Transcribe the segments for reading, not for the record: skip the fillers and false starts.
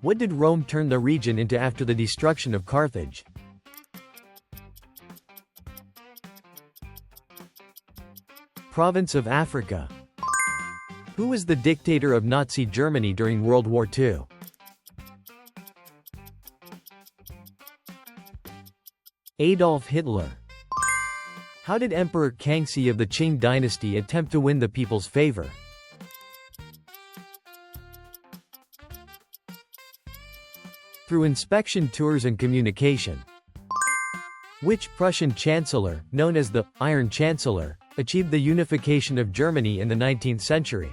What did Rome turn the region into after the destruction of Carthage? Province of Africa. Who was the dictator of Nazi Germany during World War II? Adolf Hitler. How did Emperor Kangxi of the Qing dynasty attempt to win the people's favor? Through inspection tours and communication. Which Prussian chancellor, known as the Iron Chancellor, achieved the unification of Germany in the 19th century?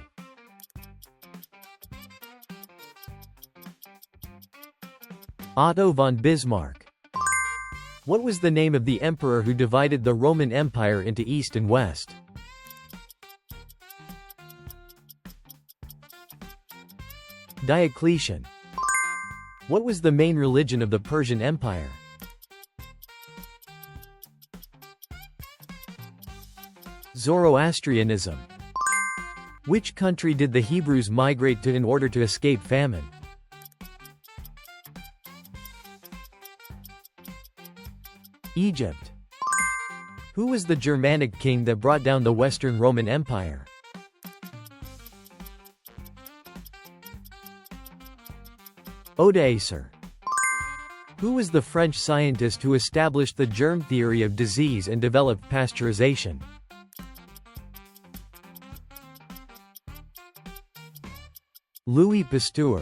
Otto von Bismarck. What was the name of the emperor who divided the Roman Empire into East and West? Diocletian. What was the main religion of the Persian Empire? Zoroastrianism. Which country did the Hebrews migrate to in order to escape famine? Egypt. Who was the Germanic king that brought down the Western Roman Empire? Odoacer. Who was the French scientist who established the germ theory of disease and developed pasteurization? Louis Pasteur.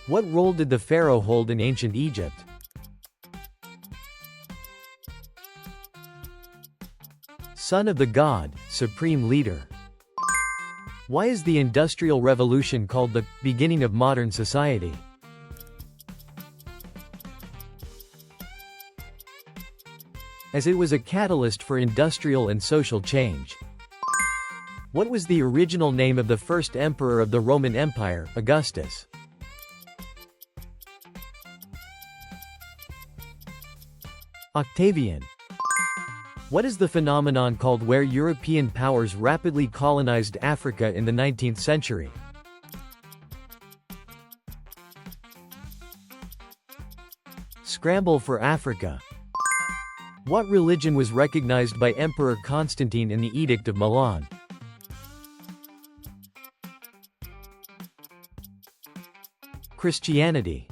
What role did the pharaoh hold in ancient Egypt? Son of the god, supreme leader. Why is the Industrial Revolution called the beginning of modern society? As it was a catalyst for industrial and social change. What was the original name of the first emperor of the Roman Empire, Augustus? Octavian. What is the phenomenon called where European powers rapidly colonized Africa in the 19th century? Scramble for Africa. What religion was recognized by Emperor Constantine in the Edict of Milan? Christianity.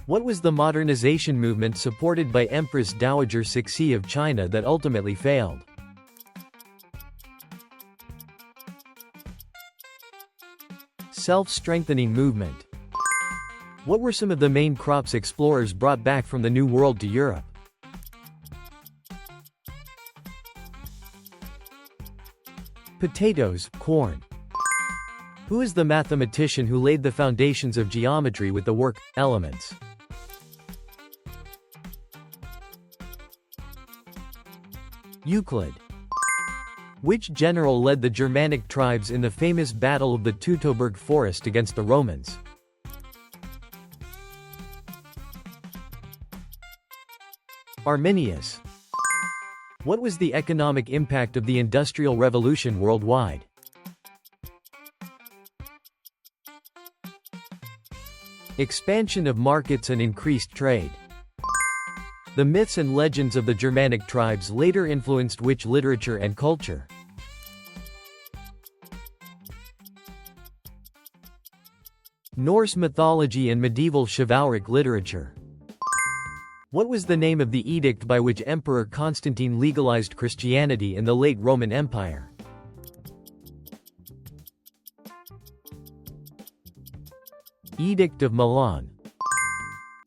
What was the modernization movement supported by Empress Dowager Cixi of China that ultimately failed? Self-strengthening movement. What were some of the main crops explorers brought back from the New World to Europe? Potatoes, corn. Who is the mathematician who laid the foundations of geometry with the work, Elements? Euclid. Which general led the Germanic tribes in the famous Battle of the Teutoburg Forest against the Romans? Arminius. What was the economic impact of the Industrial Revolution worldwide? Expansion of markets and increased trade. The myths and legends of the Germanic tribes later influenced which literature and culture? Norse mythology and medieval chivalric literature. What was the name of the edict by which Emperor Constantine legalized Christianity in the late Roman Empire? Edict of Milan.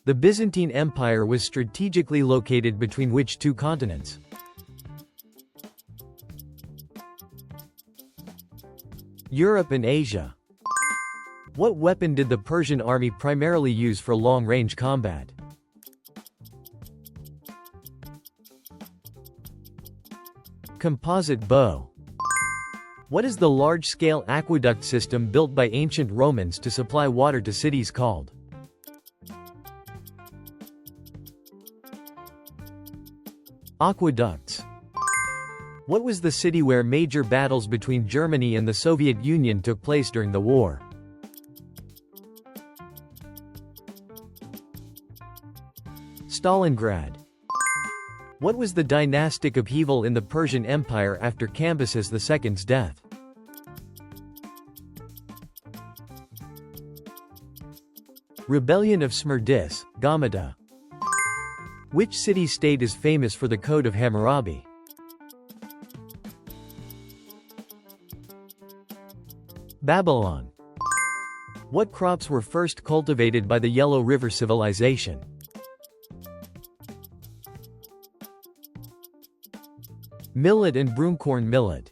The Byzantine Empire was strategically located between which two continents? Europe and Asia. What weapon did the Persian army primarily use for long-range combat? Composite bow. What is the large-scale aqueduct system built by ancient Romans to supply water to cities called? Aqueducts. What was the city where major battles between Germany and the Soviet Union took place during the war? Stalingrad. What was the dynastic upheaval in the Persian Empire after Cambyses II's death? Rebellion of Smerdis, Gamada. Which city-state is famous for the Code of Hammurabi? Babylon. What crops were first cultivated by the Yellow River Civilization? Millet and broomcorn millet.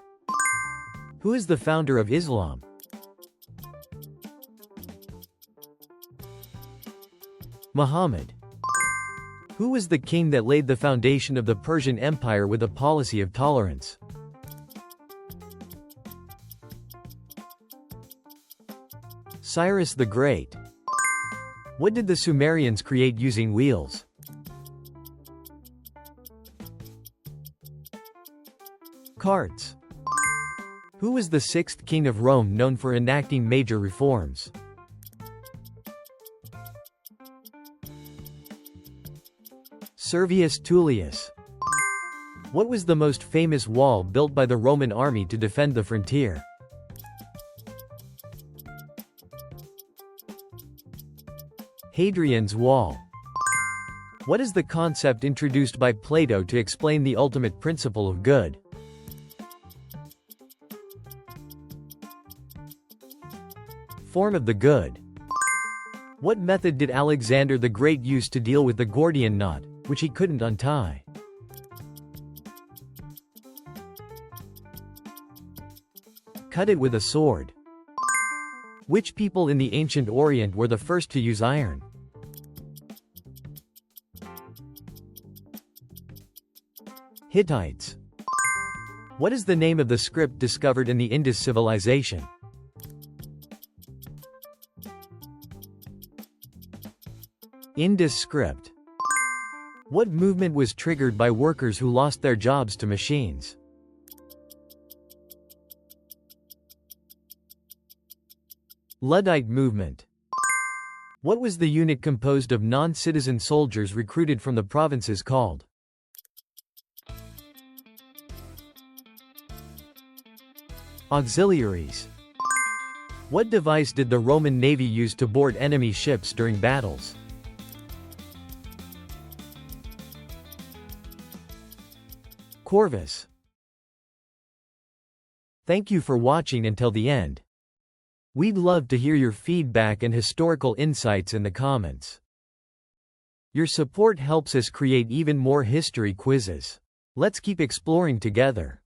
Who is the founder of Islam? Muhammad. Who was the king that laid the foundation of the Persian Empire with a policy of tolerance? Cyrus the Great. What did the Sumerians create using wheels? Carts. Who was the sixth king of Rome known for enacting major reforms? Servius Tullius. What was the most famous wall built by the Roman army to defend the frontier? Hadrian's Wall. What is the concept introduced by Plato to explain the ultimate principle of good? Form of the good. What method did Alexander the Great use to deal with the Gordian knot, which he couldn't untie? Cut it with a sword. Which people in the ancient Orient were the first to use iron? Hittites. What is the name of the script discovered in the Indus civilization? Indus script. What movement was triggered by workers who lost their jobs to machines? Luddite movement. What was the unit composed of non-citizen soldiers recruited from the provinces called? Auxiliaries. What device did the Roman navy use to board enemy ships during battles? Corvus. Thank you for watching until the end. We'd love to hear your feedback and historical insights in the comments. Your support helps us create even more history quizzes. Let's keep exploring together.